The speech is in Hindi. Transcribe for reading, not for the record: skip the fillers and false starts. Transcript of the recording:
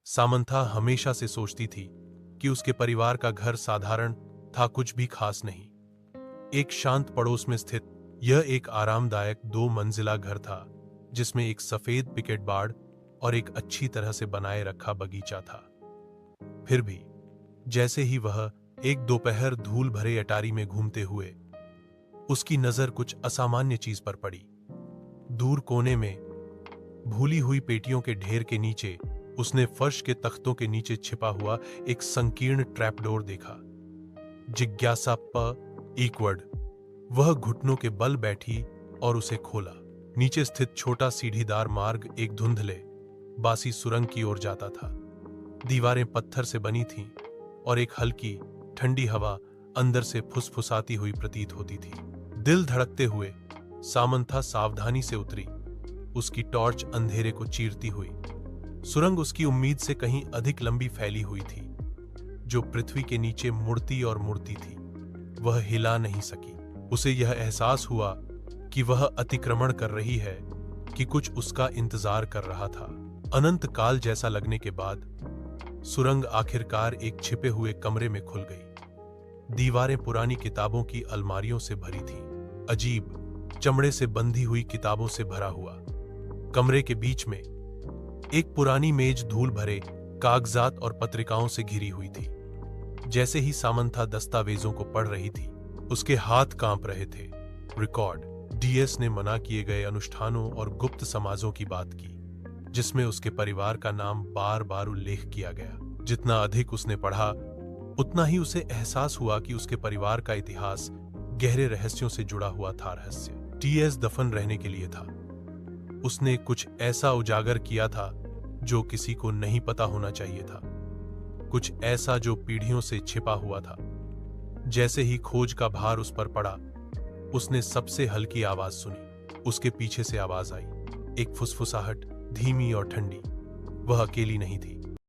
सामंथा हमेशा से सोचती थी कि उसके परिवार का घर साधारण था, कुछ भी खास नहीं। एक शांत पड़ोस में स्थित यह एक आरामदायक 2 मंजिला घर था, जिसमें एक सफेद पिकेट बाड़ और एक अच्छी तरह से बनाए रखा बगीचा था। फिर भी जैसे ही वह एक दोपहर धूल भरे अटारी में घूमते हुए उसकी नजर कुछ असामान्य चीज पर पड़ी। दूर कोने में भूली हुई पेटियों के ढेर के नीचे उसने फर्श के तख्तों के नीचे छिपा हुआ एक संकीर्ण ट्रैपडोर देखा। जिज्ञासा प इक्वड वह घुटनों के बल बैठी और उसे खोला। नीचे स्थित छोटा सीढ़ीदार मार्ग एक धुंधले बासी सुरंग की ओर जाता था। दीवारें पत्थर से बनी थीं और एक हल्की ठंडी हवा अंदर से फुसफुसाती हुई प्रतीत होती थी। दिल धड़कते हुए सामंथा सावधानी से उतरी, उसकी टॉर्च अंधेरे को चीरती हुई। सुरंग उसकी उम्मीद से कहीं अधिक लंबी फैली हुई थी, जो पृथ्वी के नीचे मुड़ती और मुड़ती थी। वह हिला नहीं सकी। उसे यह एहसास हुआ कि वह अतिक्रमण कर रही है, कि कुछ उसका इंतजार कर रहा था। अनंत काल जैसा लगने के बाद सुरंग आखिरकार एक छिपे हुए कमरे में खुल गई। दीवारें पुरानी किताबों की अलमारियों से भरी थीं, अजीब चमड़े से बंधी हुई किताबों से भरा हुआ। कमरे के बीच में एक पुरानी मेज धूल भरे कागजात और पत्रिकाओं से घिरी हुई थी। जैसे ही सामंथा दस्तावेजों को पढ़ रही थी, उसके हाथ कांप रहे थे। रिकॉर्ड डीएस ने मना किए गए अनुष्ठानों और गुप्त समाजों की बात की, जिसमें उसके परिवार का नाम बार बार उल्लेख किया गया। जितना अधिक उसने पढ़ा, उतना ही उसे एहसास हुआ कि उसके परिवार का इतिहास गहरे रहस्यों से जुड़ा हुआ था। रहस्य डीएस दफन रहने के लिए था। उसने कुछ ऐसा उजागर किया था जो किसी को नहीं पता होना चाहिए था, कुछ ऐसा जो पीढ़ियों से छिपा हुआ था। जैसे ही खोज का भार उस पर पड़ा, उसने सबसे हल्की आवाज सुनी। उसके पीछे से आवाज आई, एक फुसफुसाहट, धीमी और ठंडी। वह अकेली नहीं थी।